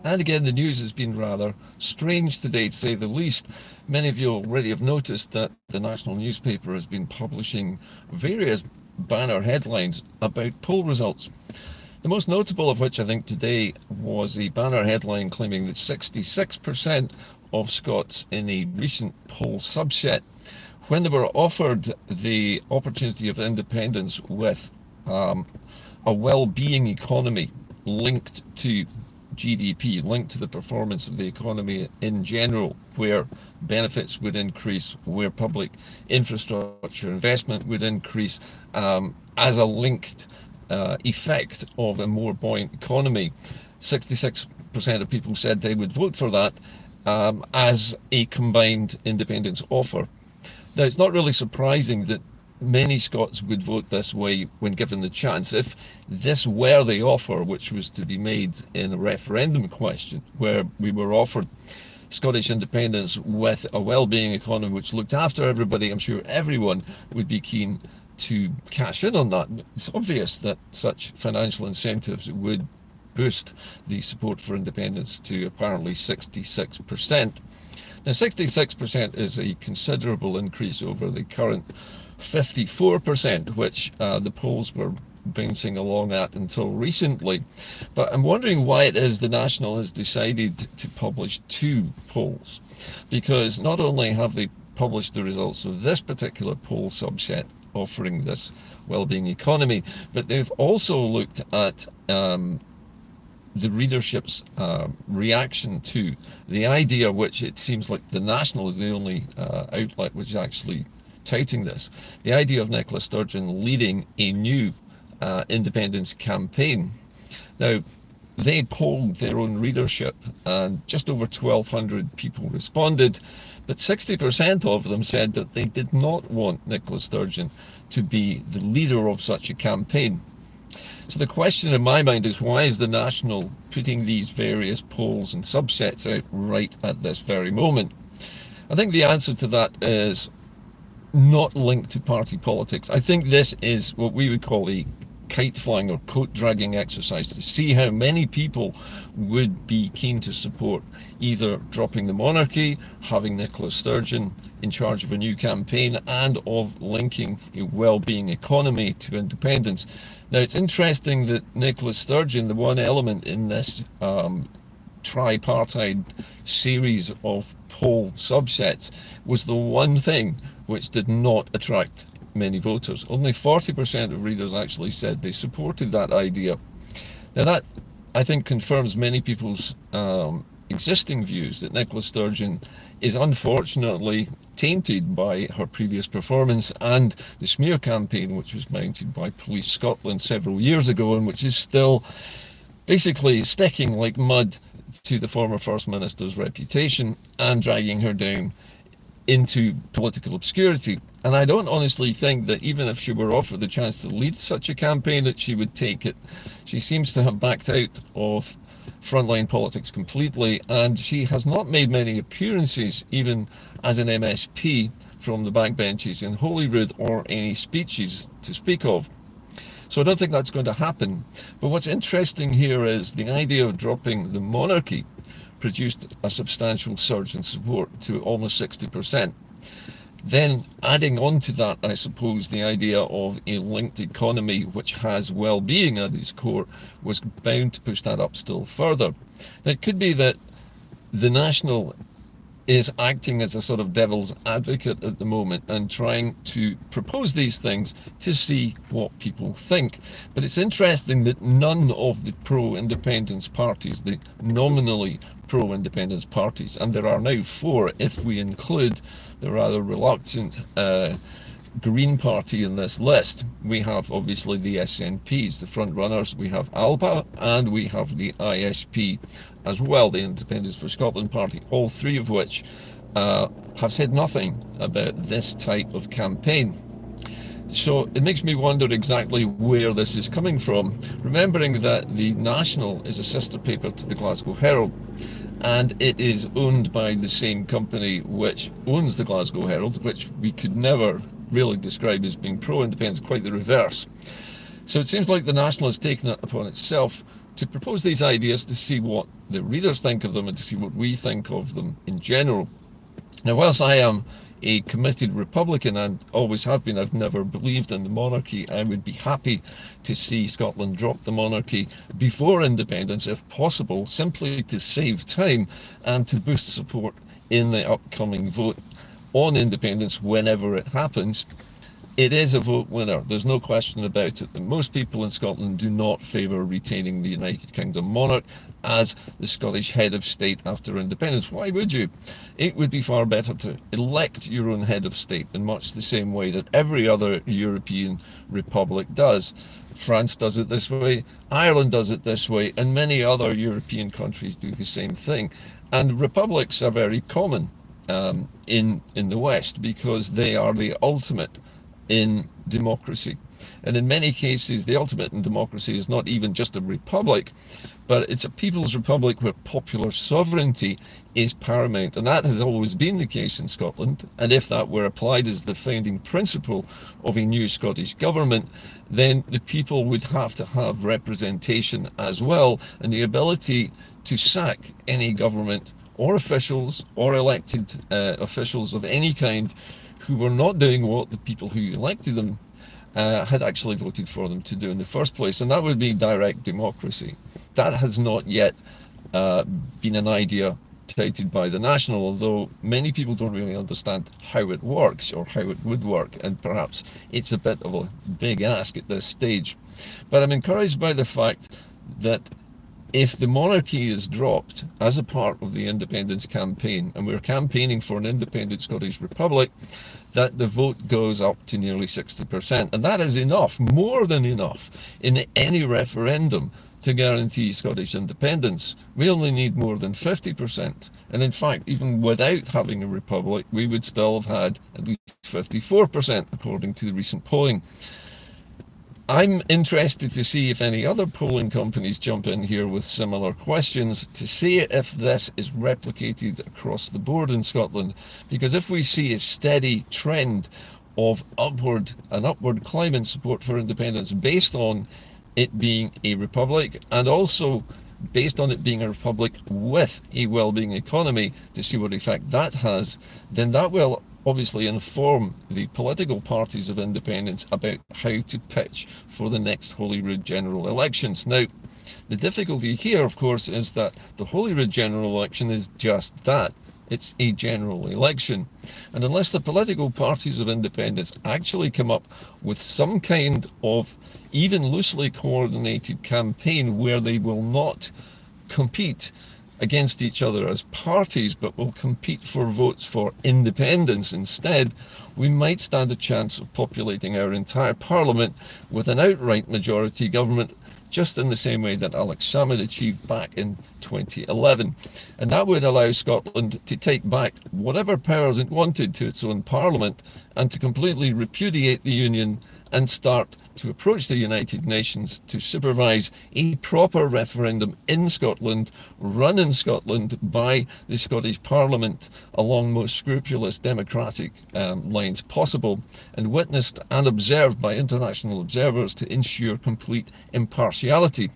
And again, the news has been rather strange today, to say the least. Many of you already have noticed that the national newspaper has been publishing various banner headlines about poll results. The most notable of which, I think, today was a banner headline claiming that 66% of Scots in a recent poll subset, when they were offered the opportunity of independence with a well-being economy linked to GDP, linked to the performance of the economy in general, where benefits would increase, where public infrastructure investment would increase, as a linked effect of a more buoyant economy. 66% of people said they would vote for that as a combined independence offer. Now, it's not really surprising that many Scots would vote this way when given the chance. If this were the offer, which was to be made in a referendum question, where we were offered Scottish independence with a well-being economy which looked after everybody, I'm sure everyone would be keen to cash in on that. It's obvious that such financial incentives would boost the support for independence to apparently 66%. Now, 66% is a considerable increase over the current 54%, which the polls were bouncing along at until recently. But I'm wondering why it is the National has decided to publish two polls, because not only have they published the results of this particular poll subset offering this well-being economy, but they've also looked at the readership's reaction to the idea, which it seems like the National is the only outlet which is actually touting this, the idea of Nicola Sturgeon leading a new independence campaign. Now, they polled their own readership and just over 1,200 people responded, but 60% of them said that they did not want Nicola Sturgeon to be the leader of such a campaign. So the question in my mind is, why is the National putting these various polls and subsets out right at this very moment? I think the answer to that is not linked to party politics. I think this is what we would call a kite flying or coat dragging exercise to see how many people would be keen to support either dropping the monarchy, having Nicola Sturgeon in charge of a new campaign, and of linking a well-being economy to independence. Now, it's interesting that Nicola Sturgeon, the one element in this tripartite series of poll subsets, was the one thing which did not attract many voters. Only 40% of readers actually said they supported that idea. Now, that, I think, confirms many people's existing views that Nicola Sturgeon is unfortunately tainted by her previous performance and the smear campaign which was mounted by Police Scotland several years ago, and which is still basically sticking like mud to the former First Minister's reputation and dragging her down into political obscurity. And I don't honestly think that even if she were offered the chance to lead such a campaign that she would take it. She seems to have backed out of frontline politics completely, and she has not made many appearances even as an MSP from the backbenches in Holyrood, or any speeches to speak of. So I don't think that's going to happen. But what's interesting here is the idea of dropping the monarchy produced a substantial surge in support to almost 60%. Then adding on to that, I suppose, the idea of a linked economy which has well-being at its core was bound to push that up still further. Now, it could be that the National is acting as a sort of devil's advocate at the moment and trying to propose these things to see what people think. But it's interesting that none of the pro-independence parties, the nominally pro-independence parties, and there are now 4 if we include the rather reluctant Green Party in this list. We have obviously the SNPs, the front runners, we have ALBA, and we have the ISP as well, the Independence for Scotland Party, all 3 of which have said nothing about this type of campaign. So it makes me wonder exactly where this is coming from, remembering that the National is a sister paper to the Glasgow Herald, and it is owned by the same company which owns the Glasgow Herald, which we could never really describe as being pro-independence, quite the reverse. So it seems like the National has taken it upon itself to propose these ideas to see what the readers think of them and to see what we think of them in general. Now, whilst I am a committed Republican and always have been, I've never believed in the monarchy. I would be happy to see Scotland drop the monarchy before independence, if possible, simply to save time and to boost support in the upcoming vote on independence whenever it happens. It is a vote winner, there's no question about it. And most people in Scotland do not favour retaining the United Kingdom monarch as the Scottish head of state after independence. Why would you? It would be far better to elect your own head of state in much the same way that every other European republic does. France does it this way, Ireland does it this way, and many other European countries do the same thing. And republics are very common in the West because they are the ultimate in democracy. And in many cases, the ultimate in democracy is not even just a republic, but it's a people's republic where popular sovereignty is paramount. And that has always been the case in Scotland. And if that were applied as the founding principle of a new Scottish government, then the people would have to have representation as well, and the ability to sack any government or officials or elected officials of any kind who were not doing what the people who elected them had actually voted for them to do in the first place. And that would be direct democracy. That has not yet been an idea touted by the National, although many people don't really understand how it works or how it would work, and perhaps it's a bit of a big ask at this stage. But I'm encouraged by the fact that if the monarchy is dropped as a part of the independence campaign, and we're campaigning for an independent Scottish Republic, that the vote goes up to nearly 60%. And that is enough, more than enough, in any referendum to guarantee Scottish independence. We only need more than 50%. And in fact, even without having a republic, we would still have had at least 54%, according to the recent polling. I'm interested to see if any other polling companies jump in here with similar questions to see if this is replicated across the board in Scotland. Because if we see a steady trend of upward climb support for independence based on it being a republic, and also based on it being a republic with a well-being economy, to see what effect that has, then that will obviously inform the political parties of independence about how to pitch for the next Holyrood general elections. Now, the difficulty here, of course, is that the Holyrood general election is just that. It's a general election. And unless the political parties of independence actually come up with some kind of even loosely coordinated campaign where they will not compete against each other as parties, but will compete for votes for independence instead, we might stand a chance of populating our entire parliament with an outright majority government, just in the same way that Alex Salmond achieved back in 2011. And that would allow Scotland to take back whatever powers it wanted to its own parliament and to completely repudiate the Union and start to approach the United Nations to supervise a proper referendum in Scotland, run in Scotland by the Scottish Parliament along most scrupulous democratic lines possible, and witnessed and observed by international observers to ensure complete impartiality.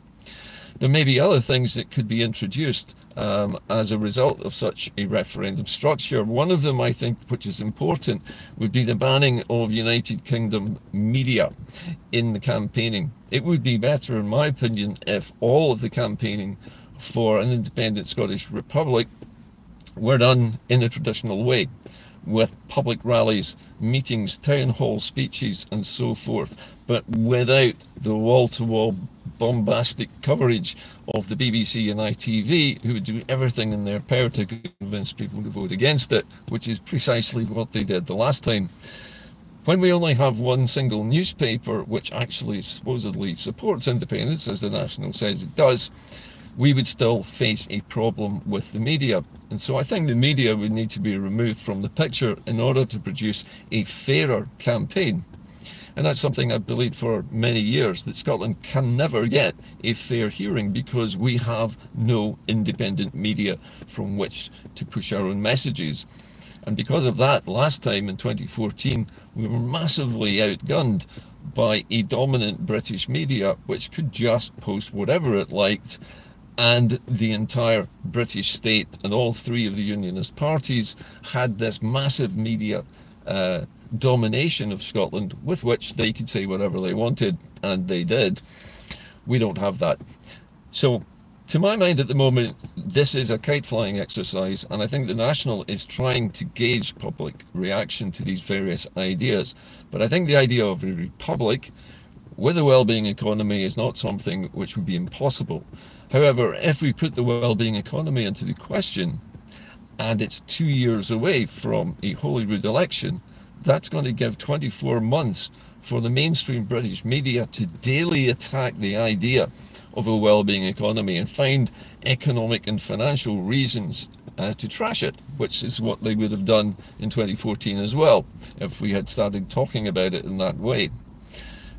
There may be other things that could be introduced as a result of such a referendum structure. One of them, I think, which is important, would be the banning of United Kingdom media in the campaigning. It would be better, in my opinion, if all of the campaigning for an independent Scottish Republic were done in a traditional way, with public rallies, meetings, town hall speeches and so forth, but without the wall-to-wall bombastic coverage of the BBC and ITV, who would do everything in their power to convince people to vote against it, which is precisely what they did the last time. When we only have one single newspaper which actually supposedly supports independence, as the National says it does, we would still face a problem with the media. And so I think the media would need to be removed from the picture in order to produce a fairer campaign. And that's something I've believed for many years, that Scotland can never get a fair hearing because we have no independent media from which to push our own messages. And because of that, last time in 2014, we were massively outgunned by a dominant British media, which could just post whatever it liked, and the entire British state and all three of the unionist parties had this massive media domination of Scotland with which they could say whatever they wanted, and they did. We don't have that. So, to my mind at the moment, this is a kite flying exercise, and I think the National is trying to gauge public reaction to these various ideas. But I think the idea of a republic with a well-being economy is not something which would be impossible. However, if we put the well-being economy into the question, and it's 2 years away from a Holyrood election, that's going to give 24 months for the mainstream British media to daily attack the idea of a well-being economy and find economic and financial reasons to trash it, which is what they would have done in 2014 as well, if we had started talking about it in that way.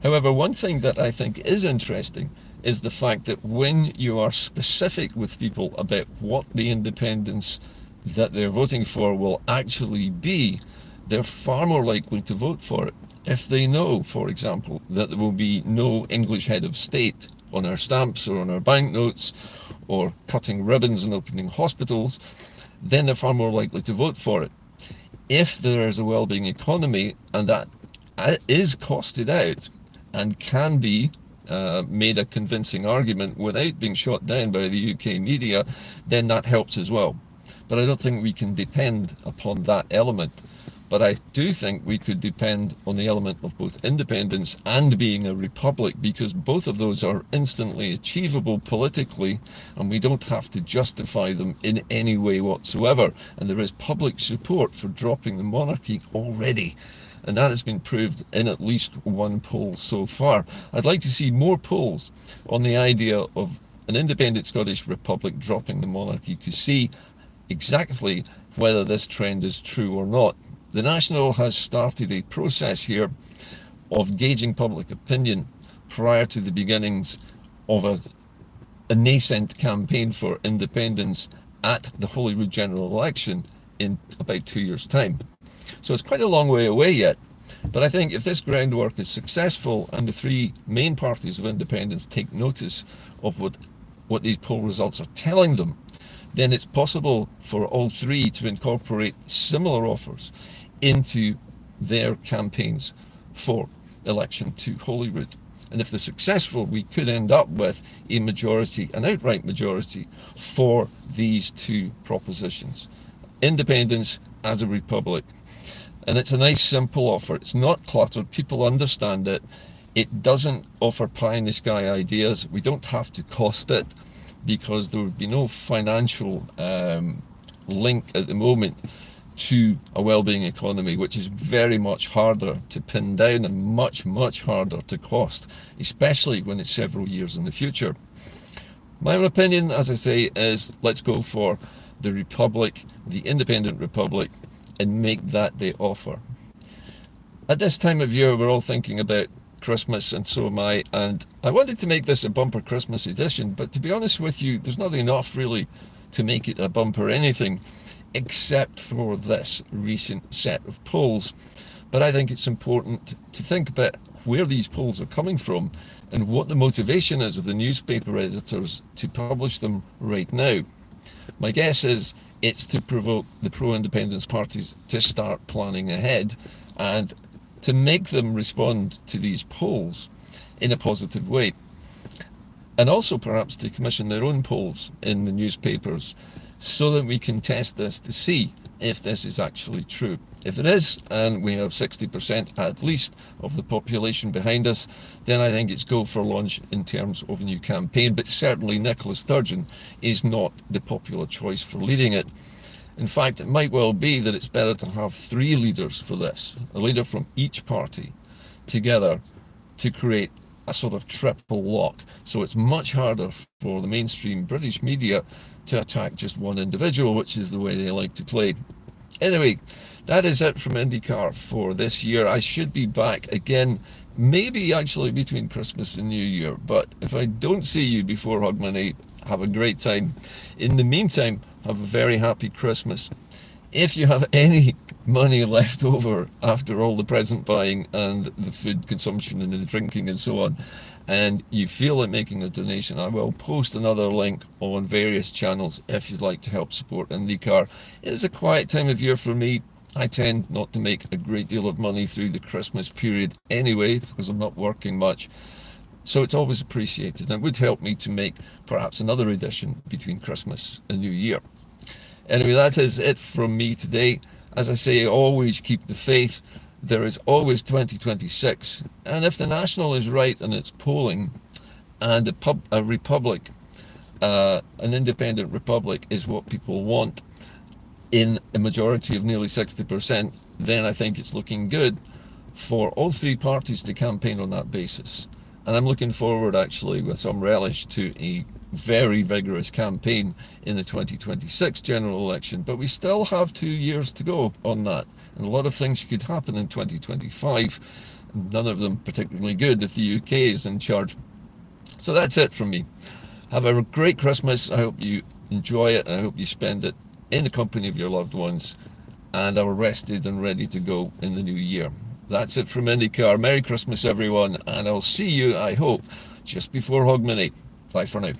However, one thing that I think is interesting is the fact that when you are specific with people about what the independence that they're voting for will actually be, they're far more likely to vote for it. If they know, for example, that there will be no English head of state on our stamps or on our banknotes, or cutting ribbons and opening hospitals, then they're far more likely to vote for it. If there is a well-being economy and that is costed out and can be made a convincing argument without being shot down by the UK media, then that helps as well. But I don't think we can depend upon that element. But I do think we could depend on the element of both independence and being a republic, because both of those are instantly achievable politically, and we don't have to justify them in any way whatsoever. And there is public support for dropping the monarchy already. And that has been proved in at least one poll so far. I'd like to see more polls on the idea of an independent Scottish republic dropping the monarchy to see exactly whether this trend is true or not. The National has started a process here of gauging public opinion prior to the beginnings of a nascent campaign for independence at the Holyrood general election in about 2 years' time. So it's quite a long way away yet. But I think if this groundwork is successful and the three main parties of independence take notice of what these poll results are telling them, then it's possible for all three to incorporate similar offers into their campaigns for election to Holyrood. And if they're successful, we could end up with a majority, an outright majority, for these two propositions. Independence as a republic. And it's a nice simple offer. It's not cluttered. People understand it. It doesn't offer pie in the sky ideas. We don't have to cost it, because there would be no financial link at the moment to a well-being economy, which is very much harder to pin down and much, much harder to cost, especially when it's several years in the future. My own opinion, as I say, is let's go for the republic, the independent republic, and make that the offer. At this time of year, we're all thinking about Christmas, and so am I, and I wanted to make this a bumper Christmas edition, but to be honest with you, there's not enough really to make it a bumper anything, except for this recent set of polls. But I think it's important to think about where these polls are coming from and what the motivation is of the newspaper editors to publish them right now. My guess is it's to provoke the pro-independence parties to start planning ahead and to make them respond to these polls in a positive way. And also perhaps to commission their own polls in the newspapers so that we can test this to see if this is actually true. If it is, and we have 60% at least of the population behind us, then I think it's go for launch in terms of a new campaign. But certainly Nicola Sturgeon is not the popular choice for leading it. In fact, it might well be that it's better to have three leaders for this, a leader from each party together to create a sort of triple lock. So it's much harder for the mainstream British media to attack just one individual, which is the way they like to play. Anyway, that is it from Inde-Car for this year. I should be back again, maybe actually between Christmas and New Year, but if I don't see you before Hogmanay, have a great time. In the meantime, have a very happy Christmas. If you have any money left over after all the present buying and the food consumption and the drinking and so on, and you feel like making a donation, I will post another link on various channels if you'd like to help support Inde-Car. It is a quiet time of year for me. I tend not to make a great deal of money through the Christmas period anyway, because I'm not working much. So it's always appreciated, and it would help me to make perhaps another edition between Christmas and New Year. Anyway, that is it from me today. As I say, always keep the faith. There is always 2026. And if the National is right in its polling, and a republic, an independent republic, is what people want in a majority of nearly 60%, then I think it's looking good for all three parties to campaign on that basis. And I'm looking forward, actually, with some relish to a very vigorous campaign in the 2026 general election. But we still have 2 years to go on that. And a lot of things could happen in 2025. None of them particularly good if the UK is in charge. So that's it from me. Have a great Christmas. I hope you enjoy it. I hope you spend it in the company of your loved ones and are rested and ready to go in the new year. That's it from Inde-Car. Merry Christmas, everyone, and I'll see you, I hope, just before Hogmanay. Bye for now.